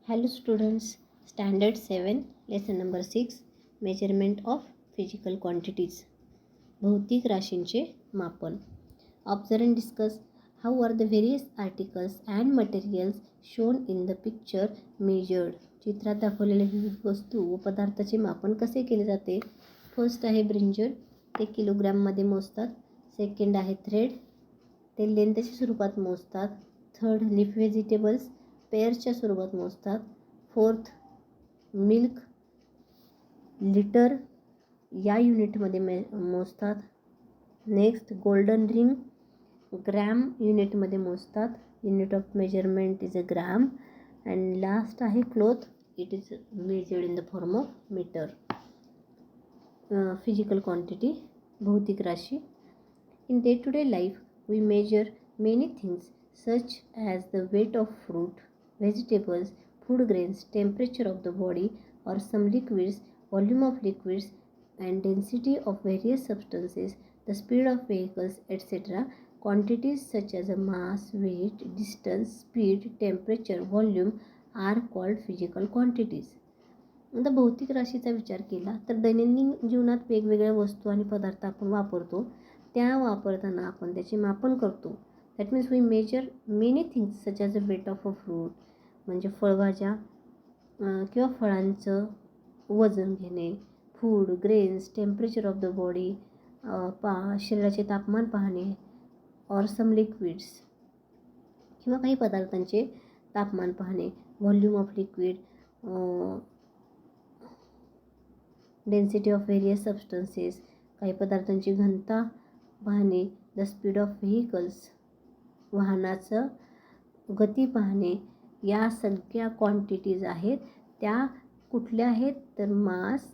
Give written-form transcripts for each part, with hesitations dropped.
Hello students, Standard 7, Lesson number 6, Measurement of Physical Quantities. भौतिक राशींचे मापन. Observe and discuss how are the various articles and materials shown in the picture measured. चित्रात दाखवलेले विविध वस्तू व पदार्थाचे मापन कसे केले जाते. फर्स्ट आहे ब्रिंजल, ते किलोग्रॅममध्ये मोजतात. सेकंड आहे थ्रेड, ते लेंथच्या स्वरूपात मोजतात. थर्ड लीफ व्हेजिटेबल्स, पेअर्सच्या स्वरूपात मोजतात. फोर्थ मिल्क, लिटर या युनिटमध्ये मोजतात. नेक्स्ट गोल्डन रिंग, ग्रॅम युनिटमध्ये मोजतात. Unit of measurement is a gram. And last आहे cloth, it is measured in the form of metre. Physical quantity, भौतिक राशी. In day to day life we measure many things such as the weight of fruit, vegetables, food grains, temperature of the body or some liquids, volume of liquids and density of various substances, the speed of vehicles, etc. Quantities such as a mass, weight, distance, speed, temperature, volume are called physical quantities. आता भौतिक राशीचा विचार केला तर दैनंदिन जीवनात वेगवेगळ्या वस्तू आणि पदार्थ आपण वापरतो. त्या वापरताना आपण त्याचे मापन करतो. That means we measure many things such as a weight of a fruit, म्हणजे फळभाज्या किंवा फळांचं वजन घेणे. Food grains, temperature of the body, शरीराचे तापमान पाहणे. ऑर सम लिक्विड्स, किंवा काही पदार्थांचे तापमान पाहणे. Volume of liquid, density of various substances, काही पदार्थांची घनता पाहणे. द स्पीड ऑफ व्हेकल्स, वाहनाचं गती पाहणे. या सगळ्या क्वांटिटीज आहेत. त्या कुठल्या आहेत तर मास,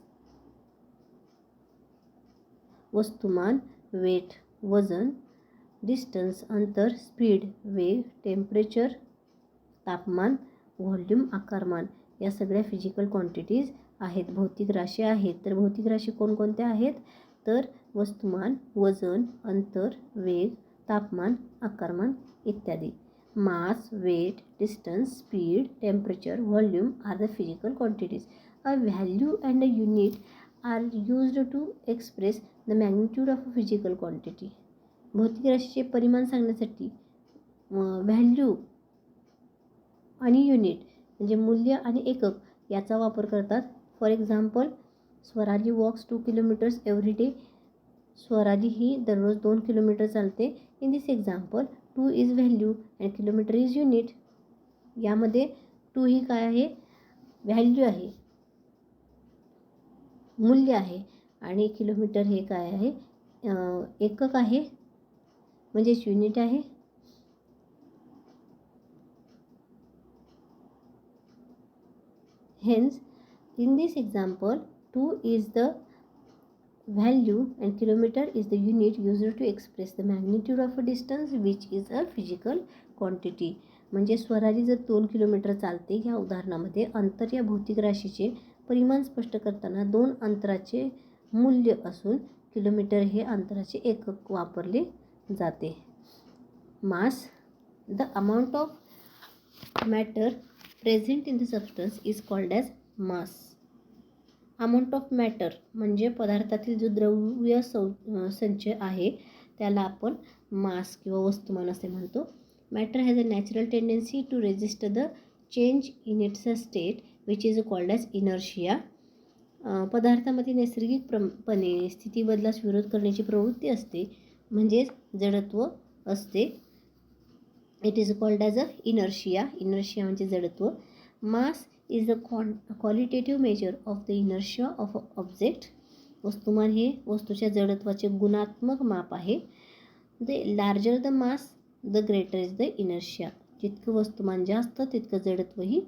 वस्तुमान, वेट वजन, डिस्टन्स अंतर, स्पीड वेग, टेम्परेचर तापमान, व्हॉल्यूम आकारमान, या सगळ्या फिजिकल क्वांटिटीज आहेत, भौतिक राशी आहेत. तर भौतिक राशी कोणकोणत्या आहेत तर वस्तुमान, वजन, अंतर, वेग, तापमान, आकारमान इत्यादी. Mass, weight, distance, speed, temperature, volume are the physical quantities. A value and a unit are used to express the magnitude of a physical quantity. भौतिक राशीचे परिमाण सांगण्यासाठी व्हॅल्यू आणि युनिट म्हणजे मूल्य आणि एकक याचा वापर करतात. For example, Swarali walks 2 kilometres every day. Swarali ही दररोज 2 किलोमीटर चालते. In this example 2 is value and kilometre is unit. यामध्ये 2 ही काय आहे, व्हॅल्यू आहे, मूल्य आहे, आणि किलोमीटर हे काय आहे, एकक आहे, म्हणजेच युनिट आहे. Hence, in this example, 2 is the value and kilometer is the unit used to express the magnitude of a distance which is a physical quantity. म्हणजे स्वराली जर 2 किलोमीटर चालते, ह्या उदाहरणामध्ये अंतर या भौतिक राशीचे परिमाण स्पष्ट करताना 2 अंतराचे मूल्य असून किलोमीटर हे अंतराचे एकक वापरले जाते. Mass, the amount of matter present in the substance is called as mass. Amount of matter म्हणजे पदार्थातील जो द्रव्य संच आहे त्याला आपण मास किंवा वस्तुमान असे म्हणतो. Matter has a natural tendency to resist the change in its state which is called as inertia. पदार्थामध्ये नैसर्गिकपणे स्थिती बदलास विरोध करण्याची प्रवृत्ती असते, म्हणजेच जडत्व असते. It is called as a inertia. Inertia म्हणजे जडत्व. Mass is the qualitative measure of the inertia of object. वस्तुमान हे वस्तूच्या जडत्वाचे गुणात्मक माप आहे. The larger the mass the greater is the inertia. जितकं वस्तुमान जास्त तितकं जडत्वही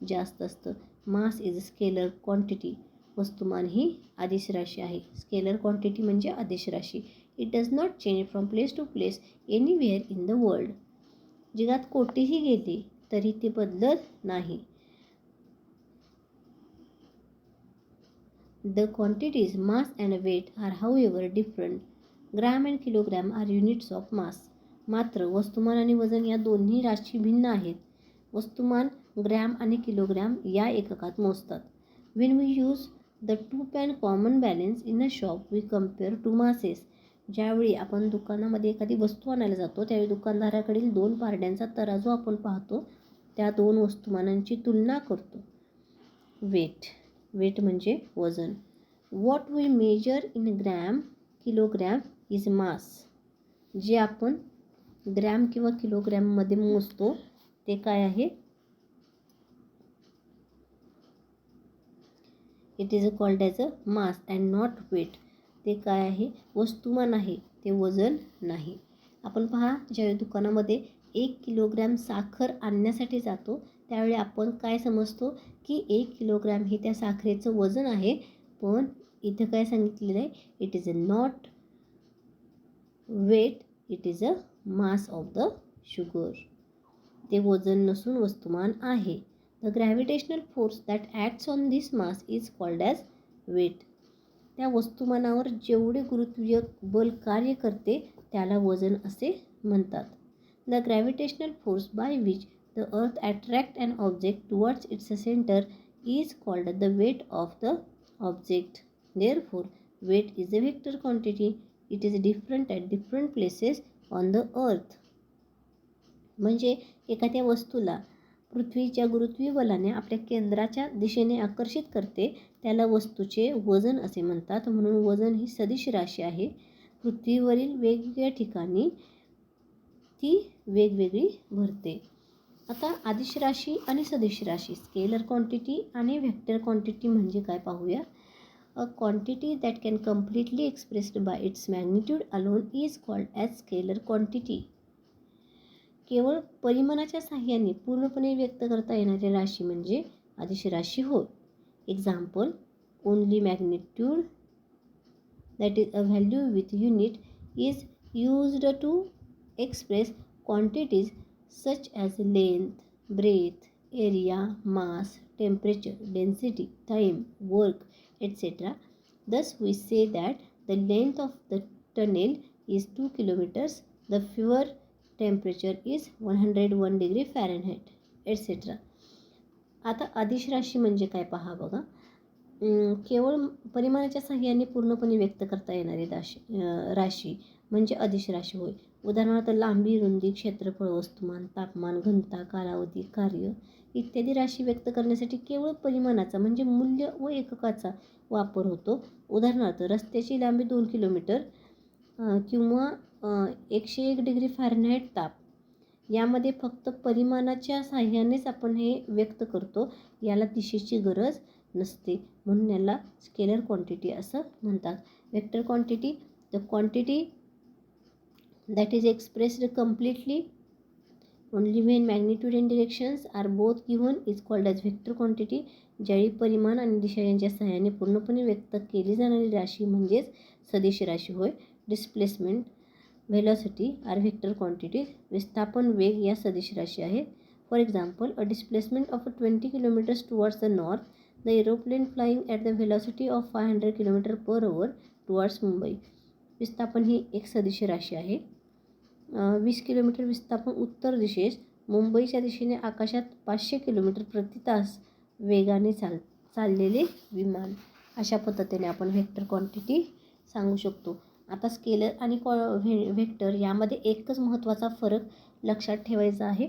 जास्त असतं. Mass is a scalar quantity. वस्तुमान ही आदिश राशी आहे. स्केलर क्वांटिटी म्हणजे आदिश राशी. It does not change from place to place anywhere in the world. जगात कोठेही गेले तरी ते बदलत नाही. The quantities mass and weight are however different. Gram and kilogram are units of mass. मात्र वस्तुमान आणि वजन या दोन्ही राशी भिन्न आहेत. वस्तुमान ग्रॅम आणि किलोग्रॅम या एककात मोजतात. When we use the two pan common balance in a shop we compare two masses. ज्यावेळी आपण दुकानामध्ये एखादी वस्तू आणायला जातो त्यावेळी दुकानदाराकडील 2 पारड्यांचा तराजू आपण पाहतो, त्या 2 वस्तुमानांची तुलना करतो. वेट म्हणजे वजन. What we measure in gram kilogram is mass. जे आपण ग्रॅम किंवा किलोग्रॅममध्ये मोजतो ते काय आहे? It is called as a mass and not weight. ते काय आहे? वस्तुमान आहे, ते वजन नाही. आपण पहा, ज्यावेळी दुकानामध्ये 1 किलोग्रॅम साखर आणण्यासाठी जातो त्यावेळी आपण काय समजतो की 1 किलोग्रॅम हे त्या साखरेचं वजन आहे. पण इथं काय सांगितलेलं आहे? It is a not weight, it is a mass of the sugar. ते वजन नसून वस्तुमान आहे. The gravitational force that acts on this mass is called as weight. त्या वस्तुमानावर जेवढे गुरुत्वीय बल कार्य करते त्याला वजन असे म्हणतात. The gravitational force by which the earth attract an object towards its centre is called the weight of the object. Therefore weight is a vector quantity. It is different at different places on the earth. म्हणजे एखाद्या वस्तूला पृथ्वीच्या गुरुत्वीय बलाने आपल्या केंद्राच्या दिशेने आकर्षित करते त्याला वस्तूचे वजन असे म्हणतात. म्हणून वजन ही सदिश राशी आहे. पृथ्वीवरील वेगवेगळ्या ठिकाणी ती वेगवेगळी भरते. आता अदिश राशी आणि सदिश राशी, स्केलर क्वांटिटी आणि व्हेक्टर क्वांटिटी म्हणजे काय पाहूया. अ quantity that can completely expressed bye it's magnitude alone is called as scalar quantity. केवळ परिमाणाच्या साहाय्याने पूर्णपणे व्यक्त करता येणारी राशी म्हणजे अदिश राशी होय. Example, only magnitude that is a value with unit is used to express quantities such as length, breadth, area, mass, temperature, density, time, work, etc. Thus we say that the length of the tunnel is 2 kilometers, the fuel temperature is 101 degree Fahrenheit, etc. आता अदिश राशी म्हणजे काय पहा बघा. केवळ परिमाणाच्या साहाय्याने पूर्णपणे व्यक्त करता येणारी राशी म्हणजे अदिश राशी होय. उदाहरणार्थ लांबी, रुंदी, क्षेत्रफळ, वस्तुमान, तापमान, घनता, कालावधी, कार्य इत्यादी राशी व्यक्त करण्यासाठी केवळ परिमाणाचा म्हणजे मूल्य व एककाचा वापर होतो. उदाहरणार्थ रस्त्याची लांबी 2 किलोमीटर किंवा 101 डिग्री फॅरनहाईट ताप. यामध्ये फक्त परिमाणाच्या साहाय्यानेच आपण हे व्यक्त करतो, याला दिशेची गरज नसते, म्हणून याला स्केलर क्वांटिटी असं म्हणतात. Vector quantity, the quantity that is expressed completely only when magnitude and directions are both given is called as vector quantity. ज्यावेळी परिमाण आणि दिशा यांच्या सहाय्याने पूर्णपणे व्यक्त केली जाणारी राशी म्हणजेच सदिश राशी होय. Displacement, velocity are vector quantities. विस्थापन, वेग या सदिश राशी आहेत. For example, a displacement of 20 kilometres towards the north, the aeroplane flying at the velocity of 500 km/h towards Mumbai. विस्थापन ही एक सदिश राशी आहे. 20 किलोमीटर विस्थापन उत्तर दिशेस मुंबईच्या दिशेने आकाशात 500 किलोमीटर प्रति तास वेगाने चाललेले विमान. अशा पद्धतीने आपण व्हेक्टर क्वांटिटी सांगू शकतो. आता स्केलर आणि व्हेक्टर यामध्ये एकच महत्त्वाचा फरक लक्षात ठेवायचा आहे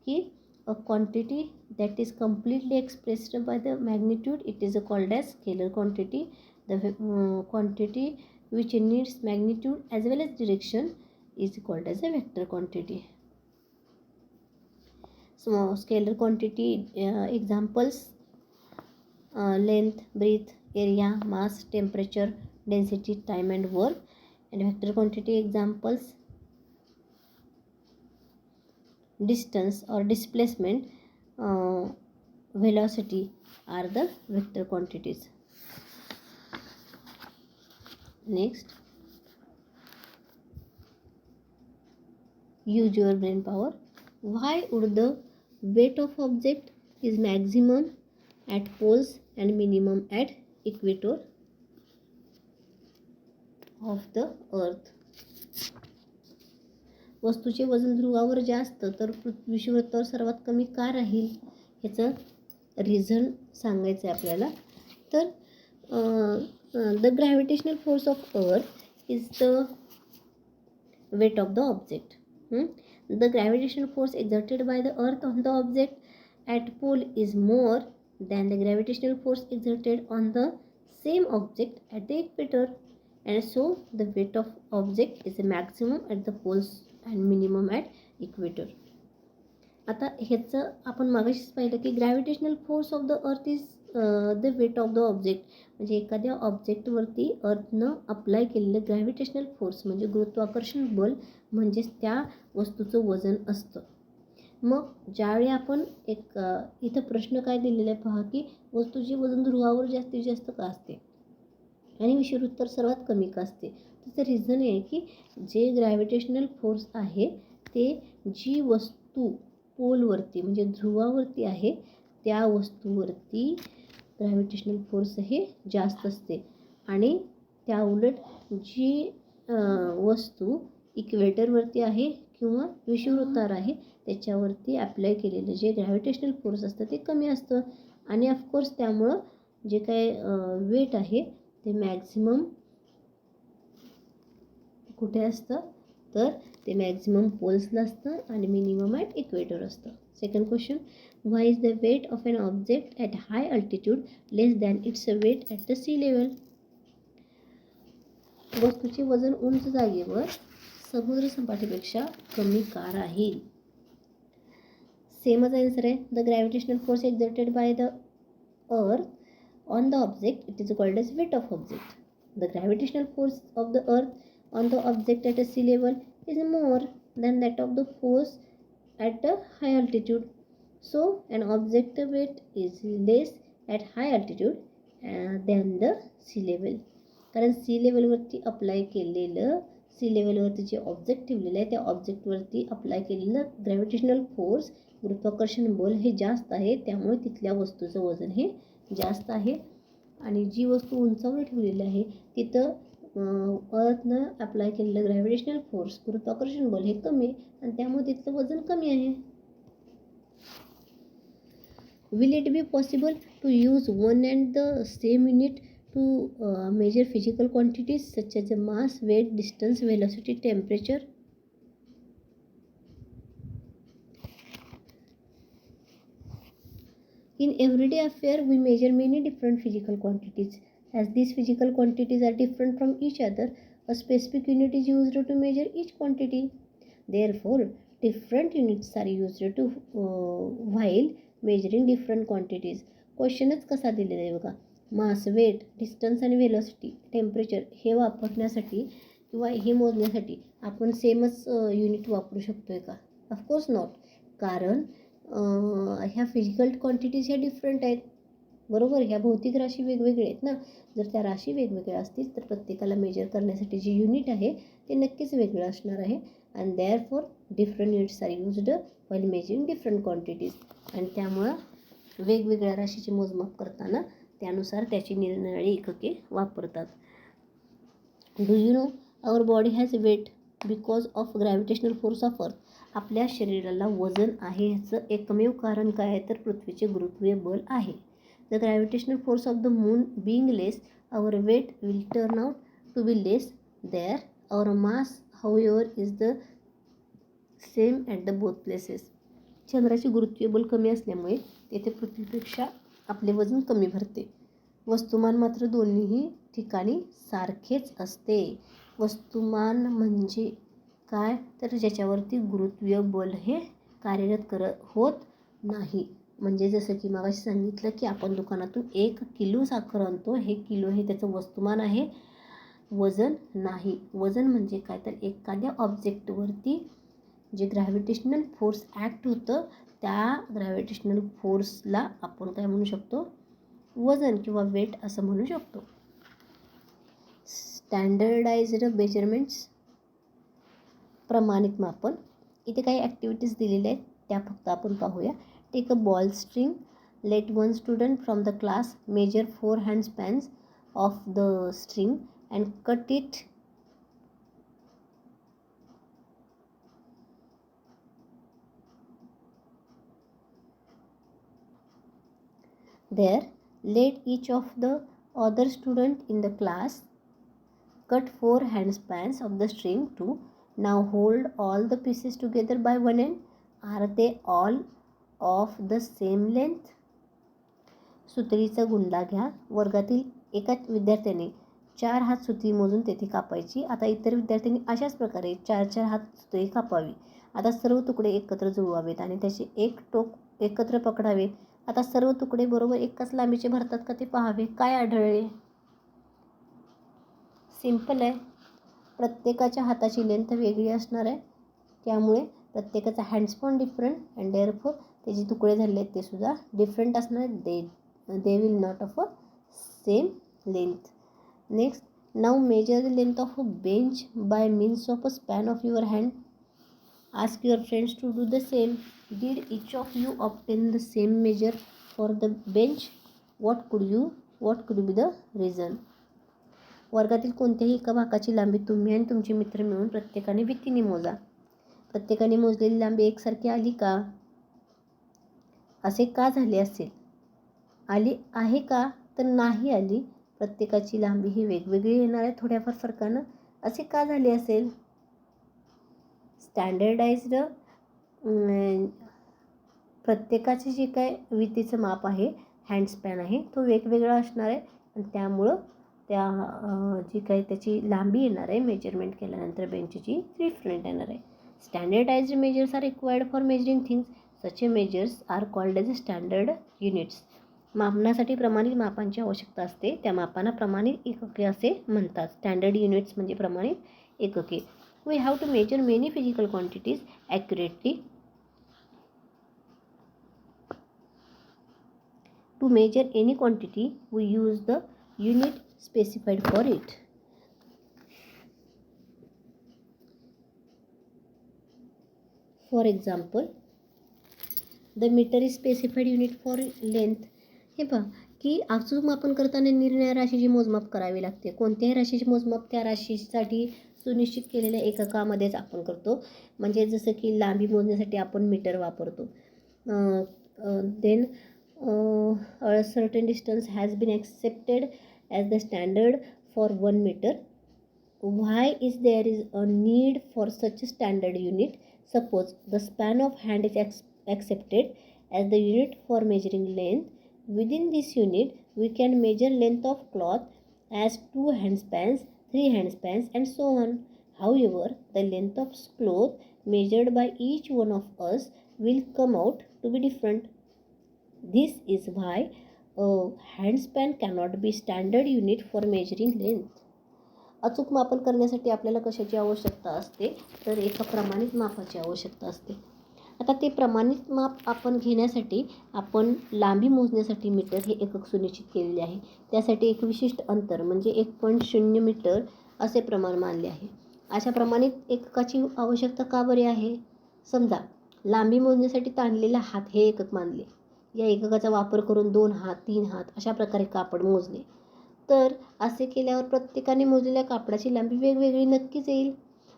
की a quantity that is completely expressed by the magnitude it is called as scalar quantity. The quantity which needs magnitude as well as direction is called as a vector quantity. So scalar quantity examples, length, breadth, area, mass, temperature, density, time and work. And vector quantity examples, distance or displacement, velocity are the vector quantities. Next, use your brain power. Why would the weight of object is maximum at poles and minimum at equator of the earth? वस्तूचे वजन ध्रुवावर जास्त तर पृथ्वीवर तर सर्वात कमी का राहील? ह्याचं रिझन सांगायचं आहे आपल्याला. तर the gravitational force of earth is the weight of the object. The gravitational force exerted by the earth on the object at pole is more than the gravitational force exerted on the same object at the equator, and so the weight of object is a maximum at the poles and minimum at equator. आता ह्याचं आपण मागाशीच पाहिलं की gravitational force of the earth is the weight of the object. म्हणजे एखाद्या ऑब्जेक्टवरती अर्थनं अप्लाय केलेलं ग्रॅव्हिटेशनल फोर्स म्हणजे गुरुत्वाकर्षण बल म्हणजेच त्या वस्तूचं वजन असतं. मग ज्यावेळी आपण एक इथं प्रश्न काय दिलेला आहे पहा की वस्तूचे वजन ध्रुवावर जास्तीत जास्त का असते आणि विषुववृत्तावर सर्वात कमी का असते. त्याचं रिझन आहे की जे ग्रॅव्हिटेशनल फोर्स आहे ते जी वस्तू पोलवरती म्हणजे ध्रुवावरती आहे त्या वस्तूवरती ग्रॅव्हिटेशनल फोर्स हे जास्त असते आणि त्या उलट जी वस्तू इक्वेटरवरती आहे किंवा विषुववृत्तावर आहे त्याच्यावरती अप्लाय केलेलं जे ग्रॅव्हिटेशनल फोर्स असतं ते कमी असतं. आणि ऑफकोर्स त्यामुळं जे काय वेट आहे ते मॅक्झिमम कुठे असतं तर ते मॅक्झिमम पोल्सला असतं आणि मिनिमम ॲट इक्वेटर असतं. Second question, why is the weight of an object at high altitude less than its weight at the sea level. वस्तूचे वजन उंच जागेवर समुद्र सपाटीपेक्षा कमी का राहील. सेमच आन्सर आहे. The gravitational force exerted by the earth on the object it is called as weight of object. The gravitational force of the earth on the object at a sea level is more than that of the force at a high altitude. So an object weight is less at high altitude than the sea level. कारण C लेवलवरती apply केलेलं C लेवलवरती जे object ठेवलेलं आहे त्या ऑब्जेक्टवरती apply केलेलं gravitational force गुरुत्वाकर्षण बल हे जास्त आहे त्यामुळे तिथल्या वस्तूचं वजन हे जास्त आहे. आणि जी वस्तू उंचावर ठेवलेली आहे तिथं अर्थनं अप्लाय केलेलं ग्रॅव्हिटेशनल फोर्स गुरुत्वाकर्षण बल हे कमी आणि त्यामुळे तिथलं वजन कमी आहे. Will it be possible to use one and the same unit to measure physical quantities such as a mass, weight, distance, velocity, temperature. In everyday affair we measure many different physical quantities. As these physical quantities are different from each other, a specific unit is used to measure each quantity. Therefore, different units are used to while measuring different quantities. क्वेश्चनच कसा दिलेला आहे बघा. मास, weight, distance आणि velocity, temperature हे वापरण्यासाठी किंवा हे मोजण्यासाठी आपण सेमच युनिट वापरू शकतो आहे का. Of course not. कारण ह्या फिजिकल क्वांटिटीज ह्या डिफरंट आहेत बरोबर. ह्या भौतिक राशी वेगवेगळे आहेत ना. जर त्या राशी वेगवेगळ्या असतील तर प्रत्येकाला मेजर करण्यासाठी जे युनिट आहे ते नक्कीच वेगळं असणार आहे. And therefore different units are used while measuring different quantities. आणि त्यामुळं वेगवेगळ्या राशीचे मोजमाप करताना त्यानुसार त्याची निरनिराळी एकके वापरतात. Do you know our body has weight because of gravitational force of earth. आपल्या शरीराला वजन आहे ह्याचं एकमेव कारण काय आहे तर पृथ्वीचे गुरुत्वीय बल आहे. The gravitational force of the moon being less our weight will turn out to be less there. Our mass however is the same at the both places. चंद्राचे गुरुत्वीय बल कमी असल्यामुळे तेथे पृथ्वीपेक्षा आपले वजन कमी भरते. वस्तुमान मात्र दोन्हीही ठिकाणी सारखेच असते. वस्तुमान म्हणजे काय तर ज्याच्यावरती गुरुत्वीय बल हे कार्यरत होत नाही. म्हणजे जसं की मगाशी सांगितलं की आपण दुकानातून 1 किलो साखर आणतो. हे किलो हे त्याचं वस्तुमान आहे, वजन नाही. वजन म्हणजे काय तर एखाद्या ऑब्जेक्टवरती जे ग्रॅव्हिटेशनल फोर्स ॲक्ट होतं त्या ग्रॅव्हिटेशनल फोर्सला आपण काय म्हणू शकतो वजन किंवा वेट असं म्हणू शकतो. स्टँडर्डाइज्ड मेजरमेंट्स प्रमाणित मापन. इथे काही ॲक्टिव्हिटीज दिलेल्या आहेत त्या फक्त आपण पाहूया. Take a ball string, let one student from the class measure 4 hand spans of the string and cut it There, let each of the other student in the class cut 4 handspans of the string to now hold all the pieces together by one end. Are they all of the same length? सुतळीचा गुंडा घ्या. वर्गातील एका विद्यार्थ्याने 4 हात सुतळी मोजून तेथे कापायची. आता इतर विद्यार्थ्यांनी अशाच प्रकारे 4-4 हात सुतळी कापावी. आता सर्व तुकडे एकत्र जुळवावेत आणि त्याचे एक टोक एकत्र पकडावे. आता सर्व तुकडे बरोबर एकाच लांबीचे भरतात का ते पाहावे. काय आढळले? सिंपल आहे. प्रत्येकाच्या हाताची लेंथ वेगळी असणार आहे, त्यामुळे प्रत्येकाचा हँडस्पॉन डिफरंट अँड देअरफॉर ते जे तुकडे झाले आहेत ते सुद्धा डिफरंट असणार आहेत. they will not of a same length. Next, now measure the length of a bench by means of a span of your hand. Ask your friends to do the same. Did each of you obtain the same measure for the bench? What could be the reason? वर्गातील कोणत्याही एका भागाची लांबी तुम्ही आणि तुमचे मित्र मिळून प्रत्येकाने भीतीने मोजा. प्रत्येकाने मोजलेली लांबी एकसारखी आली का? असे का झाले असेल? आली आहे का? तर नाही आली. प्रत्येकाची लांबी ही वेगवेगळी येणार आहे थोड्याफार फरकानं. असे का झाले असेल? स्टँडर्डाइज्ड प्रत्येकाचे जे काय वितीचं माप आहे, हँडस्पॅन आहे, तो वेगवेगळा असणार आहे आणि त्यामुळं त्या जी काही त्याची लांबी येणार आहे मेजरमेंट केल्यानंतर बेंचची डिफरंट येणार आहे. Standardised measures are required for measuring things. Such a measures are called as standard units. मापनासाठी प्रमाणित मापांची आवश्यकता असते. त्या मापांना प्रमाणित एकके असे म्हणतात. स्टँडर्ड युनिट्स म्हणजे प्रमाणित एकके. We have to measure many physical quantities accurately. To measure any quantity we use the unit specified for it. For example, the meter is specified unit for length. हे पहा की अचूक मापन करताना निरनिराळ्या राशीची मोजमाप करावी लागते. कोणत्याही राशीची मोजमाप त्या राशीसाठी सुनिश्चित केलेल्या एककामध्येच आपण करतो. म्हणजे जसं की लांबी मोजण्यासाठी आपण मीटर वापरतो. Then a certain distance has been accepted as the standard for 1 meter. Why is there is a need for such a standard unit? Suppose the span of hand is accepted as the unit for measuring length. Within this unit, we can measure length of cloth as 2 handspans, 3 handspans, and so on. However, the length of cloth measured by each one of us will come out to be different. This is why a handspan cannot be standard unit for measuring length. अचूक मापन करण्यासाठी आपल्याला कशाची आवश्यकता असते? तर एका प्रमाणित मापाची आवश्यकता असते. आता ते प्रमाणित माप आपण घेण्यासाठी आपण लांबी मोजण्यासाठी मीटर हे एकक सुनिश्चित केलेले आहे. त्यासाठी एक विशिष्ट अंतर म्हणजे 1.0 मीटर असे प्रमाण मानले आहे. अशा प्रमाणित एककाची आवश्यकता का बरे आहे? समजा लांबी मोजण्यासाठी ताणलेला हात हे एकक मानले. या एककाचा वापर करून 2 हात, 3 हात अशा प्रकारे कापड मोजले. तर असे केल्यावर प्रत्येकाने मोजलेल्या कापडाची लांबी वेगवेगळी नक्कीच येईल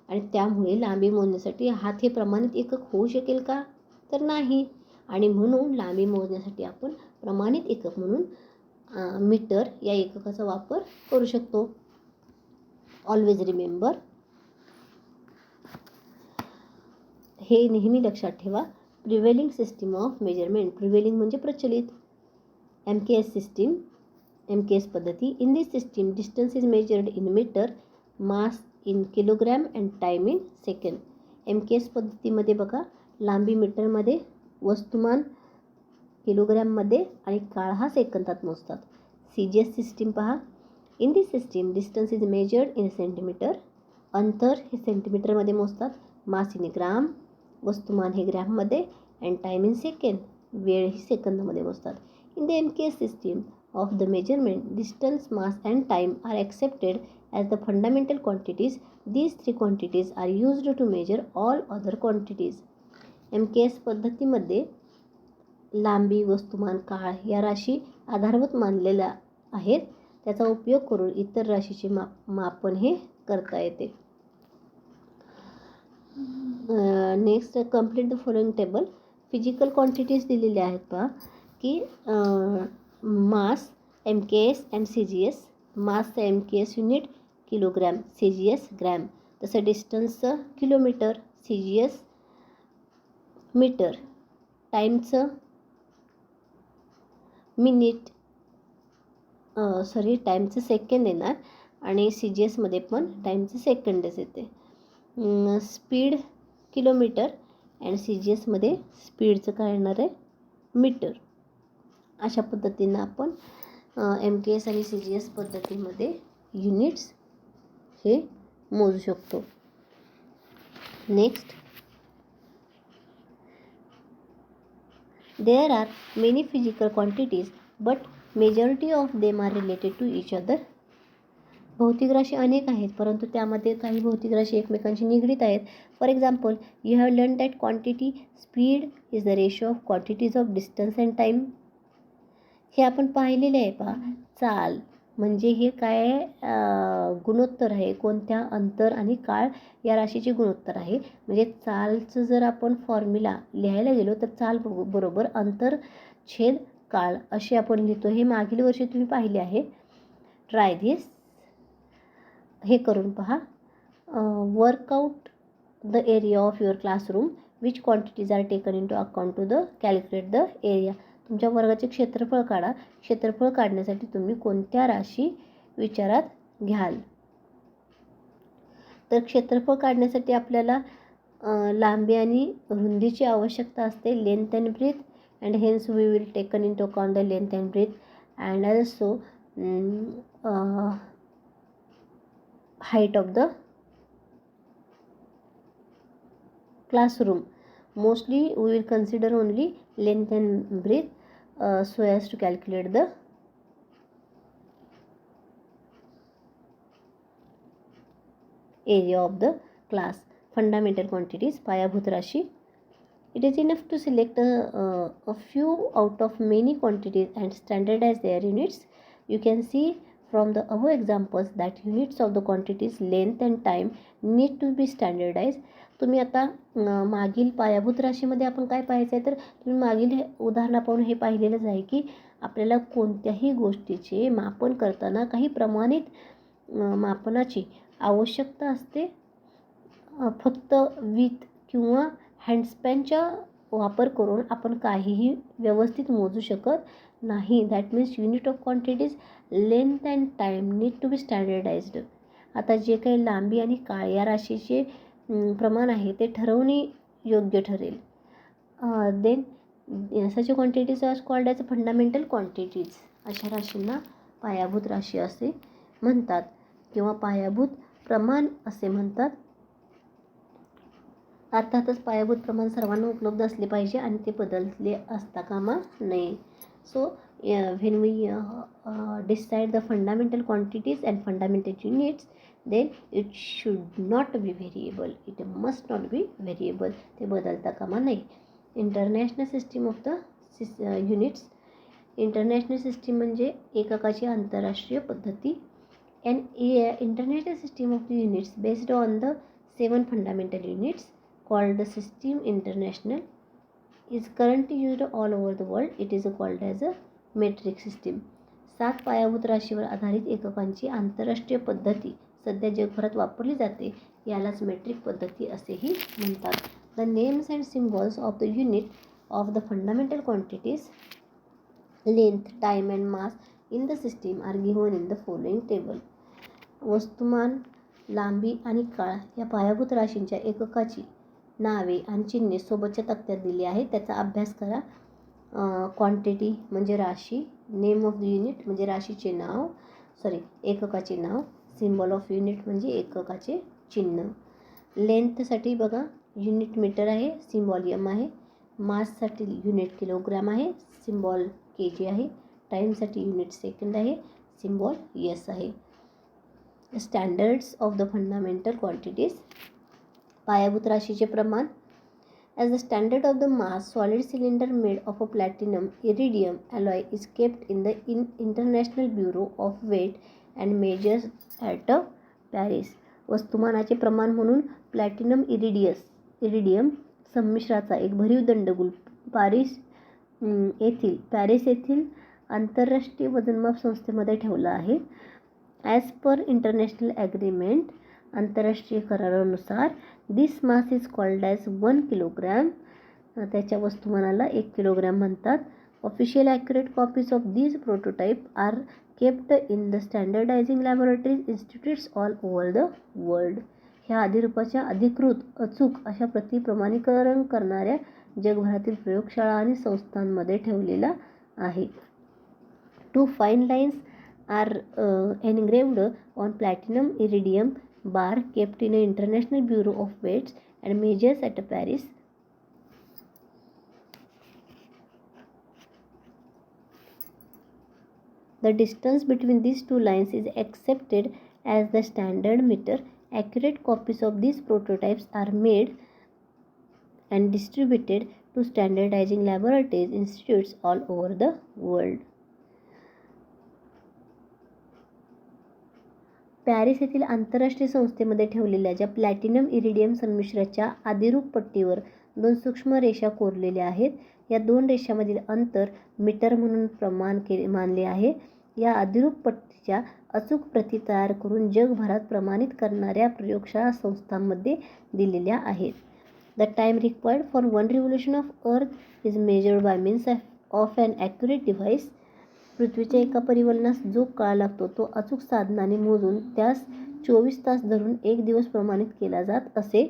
आणि त्यामुळे लांबी मोजण्यासाठी हात हे प्रमाणित एकक होऊ शकेल का? तर नाही. आणि म्हणून लांबी मोजण्यासाठी आपण प्रमाणित एकक म्हणून मीटर या एककाचा वापर करू शकतो. ऑलवेज रिमेंबर, हे नेहमी लक्षात ठेवा. Prevailing system of measurement. Prevailing म्हणजे प्रचलित. MKS सिस्टीम, MKS पद्धती. In this system distance is measured in metre, mass in kilogram and time in second. MKS पद्धतीमध्ये बघा लांबी मीटरमध्ये, वस्तुमान किलोग्रॅममध्ये आणि काळ हा सेकंदात मोजतात. CGS सिस्टीम पहा. In this system distance is measured in centimetre. अंतर हे सेंटीमीटरमध्ये मोजतात. मास इन ग्राम, वस्तुमान हे ग्रॅममध्ये, अँड टाईम इन सेकंड, वेळ ही सेकंदामध्ये मोजतात. In the MKS system of the measurement, distance, mass and time are accepted as the fundamental quantities. These 3 quantities are used to measure all other quantities. MKS पद्धतीमध्ये लांबी, वस्तुमान, काळ या राशी आधारभूत मानलेल्या आहेत. त्याचा उपयोग करून इतर राशीचे मापन हे करता येते. Next, complete the following table. Physical quantities दिलेल्या आहेत पहा की mass MKS and CGS. मासचं MKS unit kilogram, CGS gram. तसं डिस्टन्सचं किलोमीटर, CGS मीटर. टाईमचं मिनिट, टाईमचं सेकंड येणार आणि CGSमध्ये पण टाईमचं सेकंडच येते. स्पीड किलोमीटर आणि CGSमध्ये स्पीडचं काय येणार आहे, मीटर. अशा पद्धतीनं आपण MKS आणि CGS पद्धतीमध्ये युनिट्स हे मोजू शकतो. Next, there are many physical quantities but majority of them are related to each other. भौतिक राशी अनेक आहेत, परंतु त्यामध्ये काही भौतिक राशी एकमेकांशी निगडीत आहेत. For example, you have learn that quantity speed is the ratio of quantities of distance and time. हे आपण पाहिलेले आहे पहा. चाल म्हणजे हे काय गुणोत्तर आहे, कोणत्या अंतर आणि काळ या राशीचे गुणोत्तर आहे. म्हणजे चालचं जर आपण फॉर्म्युला लिहायला गेलो तर चाल बरोबर अंतर छेद काळ असे आपण लिहितो. हे मागील वर्षी तुम्ही पाहिले आहे. ट्राय धिस, हे करून पहा. Work out the area of your classroom, which quantities are taken in to account to the calculate the area. तुमच्या वर्गाचे क्षेत्रफळ काढा. क्षेत्रफळ काढण्यासाठी तुम्ही कोणत्या राशी विचारात घ्याल. तर क्षेत्रफळ काढण्यासाठी आपल्याला लांबी आणि रुंदीची आवश्यकता असते. Length and breadth, and hence we will taken in to account the length and breadth and also height of the classroom. Mostly we will consider only length and breadth so as to calculate the area of the class. Fundamental quantities, पायाभूत राशी. It is enough to select a few out of many quantities and standardize their units. You can see from the above examples that units of the quantities length and time need to be standardized. तुम्ही आता मागील पायाभूत राशीमध्ये आपण काय पाहायचं आहे, तर तुम्ही मागील उदाहरणा पाहून हे पाहिलेलंच आहे की आपल्याला कोणत्याही गोष्टीचे मापन करताना काही प्रमाणित मापनाची आवश्यकता असते. फक्त वीथ किंवा हँडस्पॅनचा वापर करून आपण काहीही व्यवस्थित मोजू शकत नाही. That means unit of quantities length and time need to be standardised. आता जे काही लांबी आणि काळ या राशीचे प्रमाण आहे ते ठरवणे योग्य ठरेल. Then such quantities are called as fundamental quantities. अशा राशींना पायाभूत राशी असे म्हणतात किंवा पायाभूत प्रमाण असे म्हणतात. अर्थातच पायाभूत प्रमाण सर्वांना उपलब्ध असले पाहिजे आणि ते बदलले असता कामा नये. So when we decide the fundamental quantities and fundamental units, then it should not be variable. It must not be variable. ते बदलता कामा नये. International system of the units. International system म्हणजे एककाची आंतरराष्ट्रीय पद्धती. And international system of the units based on the 7 fundamental units called the system international is currently used all over the world. It is called as a metric system. 7 पायाभूत राशीवर आधारित एककांची आंतरराष्ट्रीय पद्धती सध्या जगभरात वापरली जाते. यालाच मेट्रिक पद्धती असेही म्हणतात. The names and symbols of the unit of the fundamental quantities length time and mass in the system are given in the following table. वस्तुमान, लांबी आणि काळ या पायाभूत राशींच्या एककाची नावे आणि चिन्हे सोबतच्या तक्त्यात दिली आहे. त्याचा अभ्यास करा. क्वांटिटी म्हणजे राशी, नेम ऑफ द युनिट म्हणजे राशीचे नाव, एककाचे नाव, सिम्बॉल ऑफ युनिट म्हणजे एककाचे चिन्ह. लेंथसाठी बघा युनिट मीटर आहे, सिम्बॉल एम आहे. माससाठी युनिट किलोग्रॅम आहे, सिम्बॉल kg आहे. टाईमसाठी युनिट सेकंड आहे, सिम्बॉल एस आहे. Standards of the fundamental quantities. पायाभूत राशीचे प्रमाण. As the standard of the mass, solid cylinder made of a platinum iridium alloy is kept in the international bureau of weight and measures at Paris. वस्तुमानाचे प्रमाण म्हणून platinum iridium संमिश्राचा एक भरीव दंडगोल Paris येथील आंतरराष्ट्रीय वजनमाप संस्थेमध्ये ठेवला आहे. ॲज पर इंटरनॅशनल ॲग्रीमेंट, आंतरराष्ट्रीय करारानुसार, this mass is called as 1 kilogram. त्याच्या वस्तुमानाला 1 किलोग्रॅम म्हणतात. Official accurate copies of these prototype are kept in the standardising laboratories institutes all over the world. ह्या अधिरूपाच्या अधिकृत अचूक अशा प्रति प्रमाणीकरण करणाऱ्या जगभरातील प्रयोगशाळा आणि संस्थांमध्ये ठेवलेला आहे. 2 fine lines are engraved on platinum iridium bar kept in international bureau of weights and measures at Paris. The distance between these 2 lines is accepted as the standard meter. Accurate copies of these prototypes are made and distributed to standardizing laboratories institutes all over the world. Paris येथील आंतरराष्ट्रीय संस्थेमध्ये ठेवलेल्या ज्या platinum iridium संमिश्राच्या आदिरूप पट्टीवर 2 सूक्ष्म रेषा कोरलेल्या आहेत. या 2 रेषांमधील अंतर मीटर म्हणून मानले आहे. या अधिरूप पट्टीच्या अचूक प्रती तयार करून जगभरात प्रमाणित करणाऱ्या प्रयोगशाळा संस्थांमध्ये दिलेल्या आहेत. The time required for 1 revolution of earth is measured by means of an accurate device. पृथ्वीच्या एका परिवलनास जो काळ लागतो तो अचूक साधनाने मोजून त्यास 24 तास धरून 1 दिवस प्रमाणित केला जात असे.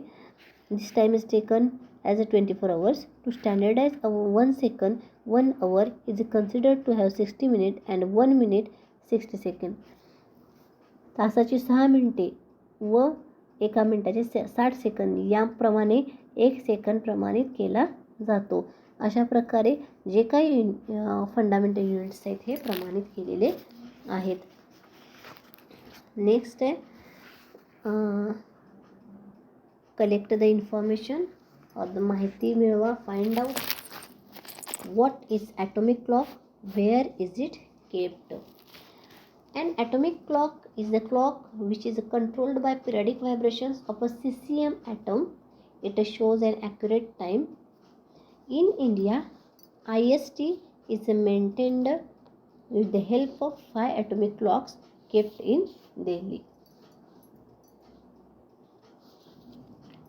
This time is taken as 24 hours. To standardise 1 second, 1 hour is considered to have 60 minutes and 1 minute 60 seconds. तासाची 6 मिनिटे व 1 मिनिटाचे 60 सेकंद याप्रमाणे 1 सेकंद प्रमाणित केला जातो. अशा प्रकारे जे काही फंडामेंटल युनिट्स आहेत हे प्रमाणित केलेले आहेत. नेक्स्ट आहे कलेक्ट द इन्फॉर्मेशन और माहिती मिळवा. Find out what is atomic clock, where is it kept. An atomic clock is the clock which is controlled by periodic vibrations of a cesium atom. It shows an accurate time. In India, IST is maintained with the help of 5 atomic clocks kept in Delhi.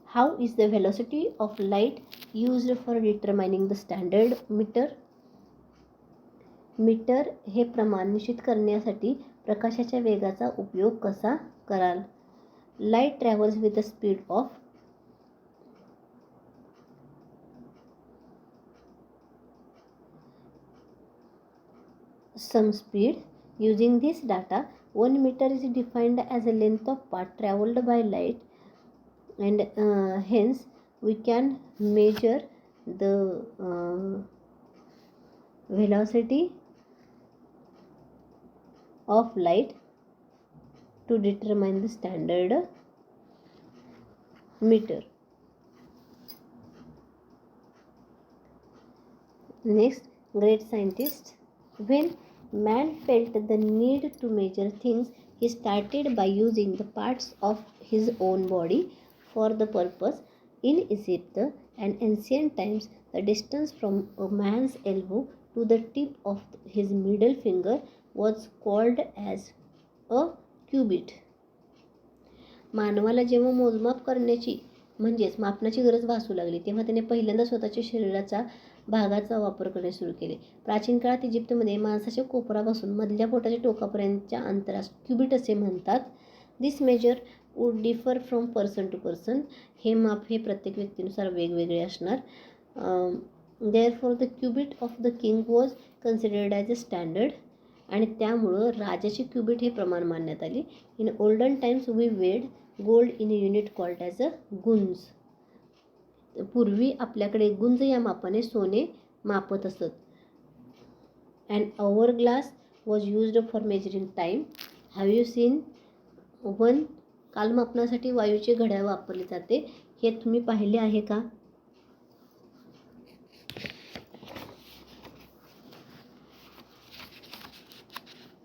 How is the velocity of light used for determining the standard meter? Metre हे प्रमाण निश्चित करण्यासाठी प्रकाशाच्या वेगाचा उपयोग कसा कराल. Light travels with the speed of some speed. Using this data, 1 meter is defined as a length of path traveled by light, and hence we can measure the velocity of light to determine the standard meter. Next, great scientist. When man felt the need to measure things, he started by using the parts of his own body for the purpose. In Egypt and ancient times, the distance from a man's elbow to the tip of his middle finger was called as a cubit. मानवाला जेव्हा मोजमाप करण्याची म्हणजेच मापनाची गरज भासू लागली तेव्हा त्याने पहिल्यांदा स्वतःच्या शरीराचा भागाचा वापर करणे सुरू केले. प्राचीन काळात इजिप्तमध्ये माणसाच्या कोपरापासून मधल्या बोटाच्या टोकापर्यंतच्या अंतरास क्युबिट असे म्हणतात. This measure would differ from person to person. हे माप हे प्रत्येक व्यक्तीनुसार वेगवेगळे असणार. Therefore the cubit of the king was considered as a standard. आणि त्यामुळं राजाची क्युबिट हे प्रमाण मानण्यात आले. In olden times we weighed gold in unit called as a gunj. पूर्वी आपल्याकडे गुंज या मापाने सोने मापत असत. And hourglass was used for measuring time. Have you seen one. कालमापनासाठी वायूचे घड्याळ वापरले जाते. हे तुम्ही पाहिले आहे का.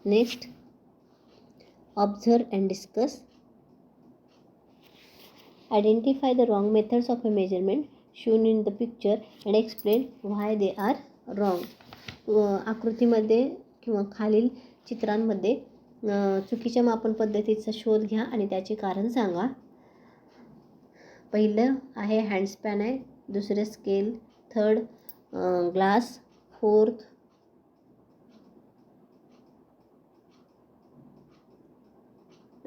Next, observe and discuss. Identify the wrong methods of a measurement shown in the picture and explain why they are wrong. आकृतीमध्ये किंवा खालील चित्रांमध्ये चुकीच्या मापन पद्धतीचा शोध घ्या आणि त्याचे कारण सांगा. पहिलं आहे हँडस्पॅन आहे, दुसरं scale, third glass, fourth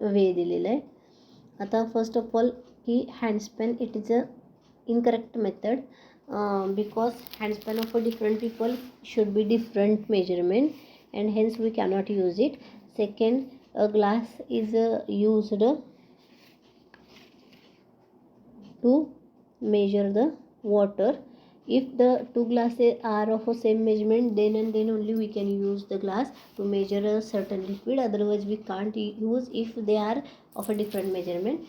way दिलेलं आहे. आता फर्स्ट ऑफ ऑल की handspan it is a incorrect method because handspan of a different people should be different measurement and hence we cannot use it. Second, a glass is used to measure the water. If the two glasses are of a same measurement, then and then only we can use the glass to measure a certain liquid, otherwise we can't use if they are of a different measurement.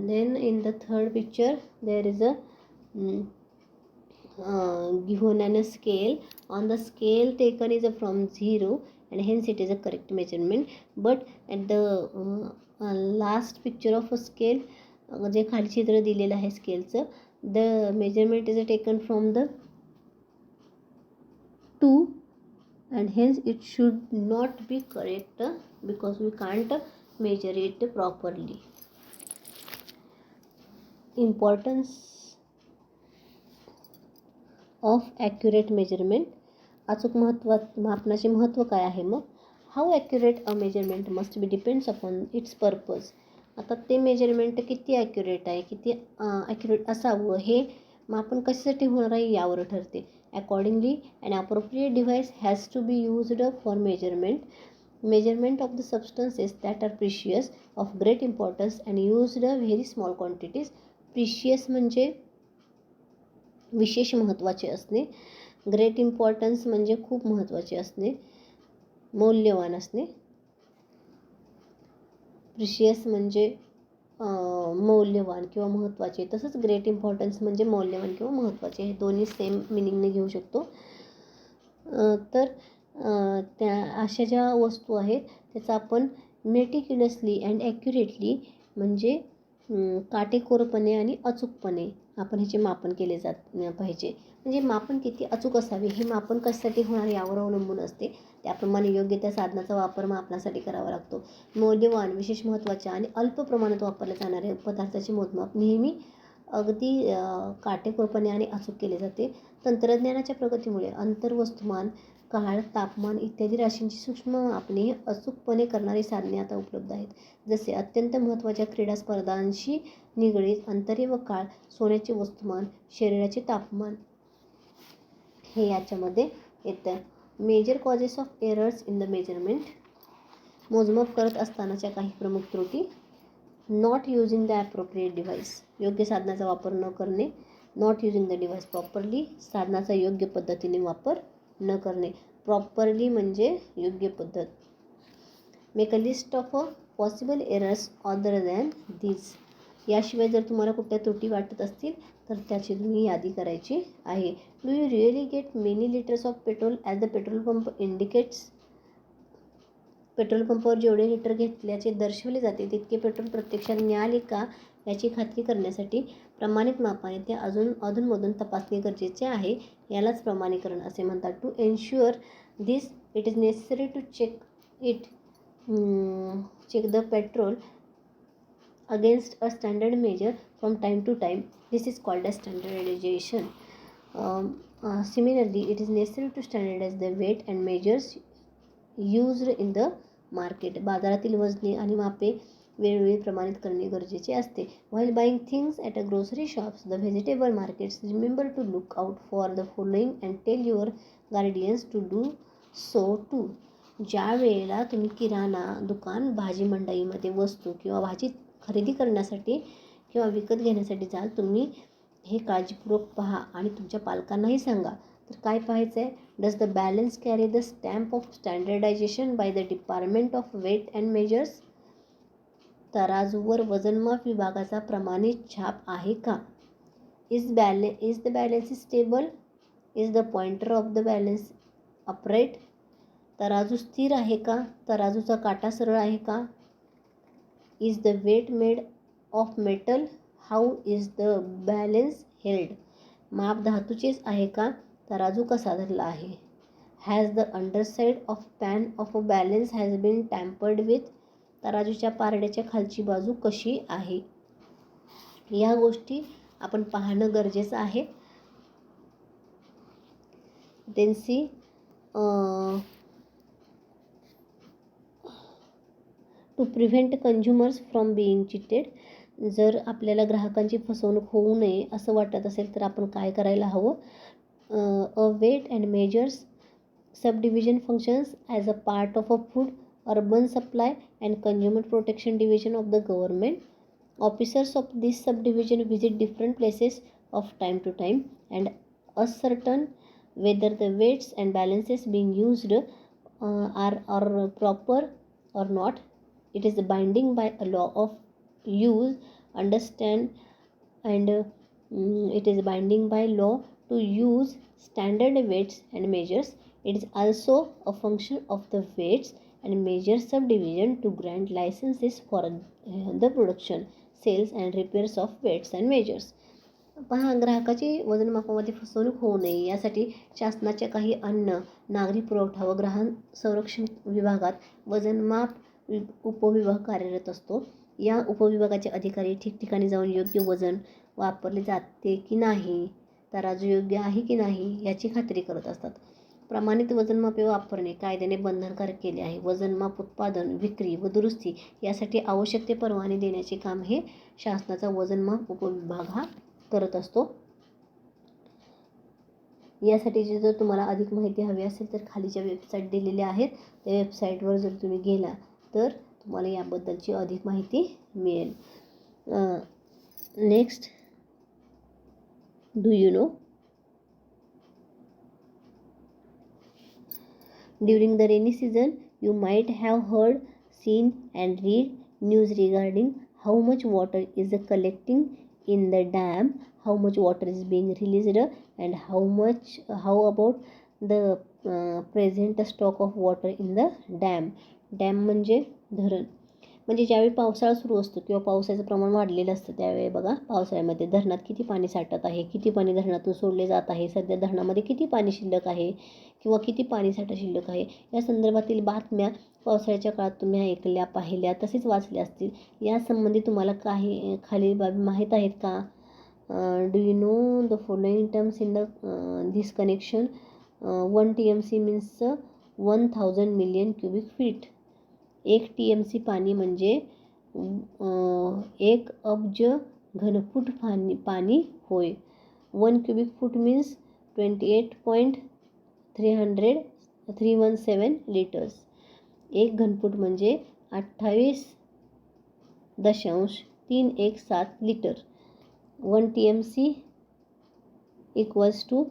Then in the third picture there is a given and a scale. On the scale taken is from 0 and hence it is a correct measurement, but at the last picture of a scale जे खाली चित्र दिलेलं आहे स्केलचं, the measurement is taken from the 2 and hence it should not be correct because we can't measure it properly. Importance of accurate measurement. अचूक मापनाचे महत्त्व काय आहे मग. How accurate a measurement must be depends upon its purpose. आता ते measurement किती accurate आहे, किती ॲक्युरेट असावं हे मापन कशासाठी होणार आहे यावर ठरते. Accordingly an appropriate device has to be used for measurement of the substances that are precious of great importance and used very small quantities. Precious म्हणजे विशेष महत्त्वाचे असणे, ग्रेट इम्पॉर्टन्स म्हणजे खूप महत्त्वाचे असणे, मौल्यवान असणे. प्रिशियस म्हणजे मौल्यवान किंवा महत्त्वाचे, तसंच ग्रेट इम्पॉर्टन्स म्हणजे मौल्यवान किंवा महत्त्वाचे. हे दोन्ही सेम मिनिंगने घेऊ शकतो. तर त्या अशा ज्या वस्तू आहेत त्याचा आपण मेटिक्युलसली अँड ॲक्युरेटली म्हणजे काटेकोरपणे आणि अचूकपणे आपण ह्याचे मापन केले पाहिजे. म्हणजे मापन किती अचूक असावे हे मापन कशासाठी होणार यावर अवलंबून असते. त्याप्रमाणे योग्य त्या साधनाचा वापर मापनासाठी करावा लागतो. मौल्यवान, विशेष महत्त्वाच्या आणि अल्प प्रमाणात वापरल्या जाणाऱ्या पदार्थाचे मोजमाप नेहमी अगदी काटेकोरपणे आणि अचूक केले जाते. तंत्रज्ञानाच्या प्रगतीमुळे अंतर्वस्तुमान, काळ, तापमान इत्यादी राशींची सूक्ष्म मापने अचूकपणे करणारी साधने आता उपलब्ध आहेत. जसे अत्यंत महत्त्वाच्या क्रीडा स्पर्धांशी निगडीत अंतरे व काळ, सोन्याचे वस्तुमान, शरीराचे तापमान हे याच्यामध्ये येतं. Major causes of errors in the measurement. मोजमाप करत असतानाच्या काही प्रमुख त्रुटी. Not using the appropriate device. योग्य साधनाचा वापर न करणे. Not using the device properly. साधनाचा योग्य पद्धतीने वापर न करणे. प्रॉपरली म्हणजे योग्य पद्धत. Make a list of possible errors other than this. याशिवाय जर तुम्हाला कुठल्या त्रुटी वाटत असतील तर त्याची तुम्ही यादी करायची आहे. Do you really get many litres of petrol as the petrol pump indicates. Petrol पंपावर जेवढे लिटर घेतल्याचे दर्शवले जाते तितके पेट्रोल प्रत्यक्षात मिळाले का याची खात्री करण्यासाठी प्रमाणित मापाने ते अधूनमधून तपासणे गरजेचे आहे. यालाच प्रमाणीकरण असे म्हणतात. To ensure this it is necessary to check the petrol against a standard measure from time to time. This is called as standardization. Similarly, it is necessary to standardize the weight and measures used in the market. बाजारातील वजने आणि मापे वेळोवेळी प्रमाणित करणे गरजेचे असते. While buying things at a grocery shops, the vegetable markets, remember to look out for the following and tell your guardians to do so too. ज्या वेळेला तुम्ही किराणा दुकान, भाजी मंडईमध्ये वस्तू किंवा भाजी खरेदी करण्यासाठी किंवा विकत घेण्यासाठी जाल, तुम्ही हे काळजीपूर्वक पहा आणि तुमच्या पालकांनाही सांगा. तर काय पाहायचं आहे. Does the balance carry the stamp of standardisation by the department of weight and measures. तराजूवर वजनमाप विभागाचा प्रमाणित छाप आहे का. Is the balance stable. Is the pointer of the balance upright. तराजू स्थिर आहे का. तराजूचा काटा सरळ आहे का. Is the weight made of metal. How is the balance held. माप धातूचेच आहे का. तराजू कसा धरला आहे. Has the underside of pan of a balance has been tampered with? तराजूच्या पारड्याच्या खालची बाजू कशी आहे? या गोष्टी आपण पाहणं गरजेचं आहे. Then see to prevent consumers from being cheated. जर आपल्याला ग्राहकांची फसवणूक होऊ नये असं वाटत असेल तर आपण काय करायला हवं? A weight and measures subdivision functions as a part of a food, urban supply and consumer protection division of the government. Officers of this subdivision visit different places of time to time and ascertain whether the weights and balances being used are proper or not. It is binding by a law of use, understand, and it is binding by law to use standard weights and measures. It is also a function of the weights and measures subdivision to grant licenses for the production, sales and repairs of weights and measures. पहा, ग्राहकाची वजनमापामध्ये फसवणूक होऊ नये यासाठी शासनाच्या काही अन्न, नागरी पुरवठा व ग्राहक संरक्षण विभागात वजनमाप उपविभाग कार्यरत असतो. या उपविभागाचे अधिकारी ठिकठिकाणी जाऊन योग्य वजन वापरले जाते की नाही, तराजू योग्य आहे की नाही याची खात्री करत असतात. प्रमाणित वजनमापे वापरणे कायद्याने बंधनकारक केले आहे. वजनमाप उत्पादन, विक्री व दुरुस्ती यासाठी आवश्यक ते परवाने देण्याचे काम हे शासनाचा वजनमाप उपविभाग हा करत असतो. यासाठीची जर तुम्हाला अधिक माहिती हवी असेल तर खालीच्या वेबसाईट दिलेल्या आहेत. त्या वेबसाईटवर जर तुम्ही गेला तर तुम्हाला याबद्दलची अधिक माहिती मिळेल. Next, do you no? During the rainy season you might have heard, seen and read news regarding how much water is collecting in the dam, how much water is being released and how about the present stock of water in the dam. Dam म्हणजे धरण. म्हणजे ज्यावेळी पावसाळा सुरू असतो किंवा पावसाचं प्रमाण वाढलेलं असतं त्यावेळी बघा पावसाळ्यामध्ये धरणात किती पाणी साठत आहे, किती पाणी धरणातून सोडले जात आहे, सध्या धरणामध्ये किती पाणी शिल्लक आहे किंवा किती पाणीसाठा शिल्लक आहे या संदर्भातील बातम्या पावसाळ्याच्या काळात तुम्ही ऐकल्या, पाहिल्या, तसेच वाचल्या असतील. यासंबंधी तुम्हाला काही खालील बाबी माहीत आहेत का? Do you know the following terms in this connection? 1 TMC means 1000 million cubic feet. 1 TMC पाणी म्हणजे 1 अब्ज घनफूट पाणी होय. 1 क्युबिक फूट मीन्स 28.317 लिटर्स. 1 घनफूट म्हणजे 28.317 लिटर. 1 TMC equals to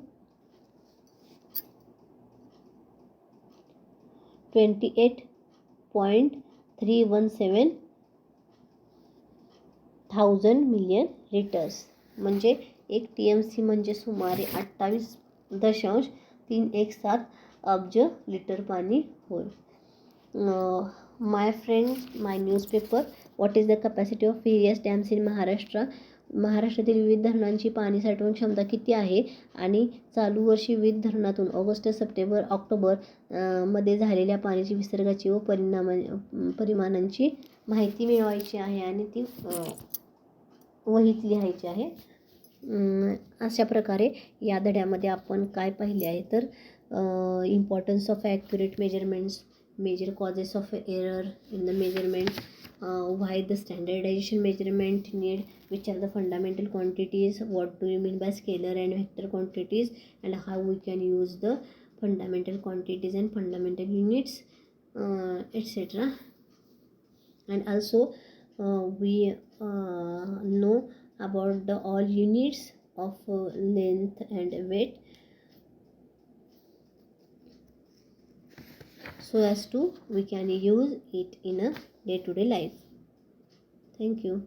28.317 thousand million litres. म्हणजे 1 TMC म्हणजे सुमारे 28.317 अब्ज लिटर पाणी होय. My friend, my newspaper. What is the capacity of various dams in Maharashtra? महाराष्ट्रातील विविध धरणांची पाणी साठवण क्षमता किती आहे आणि चालू वर्षी विविध धरणातून ऑगस्ट, सप्टेंबर, ऑक्टोबर मध्ये झालेल्या पाण्याची विसर्गाची व परिमाणांची माहिती मिळवायची आहे आणि ती वहीत लिहायची आहे. अशा प्रकारे या धड्यामध्ये आपण काय पाहिले आहे तर importance of accurate measurements, major causes of error in the measurement, why the standardization measurement need, which are the fundamental quantities, what do you mean by scalar and vector quantities, and how we can use the fundamental quantities and fundamental units, etc. And also we know about the all units of length and weight so as to we can use it in a day-to-day life. Thank you.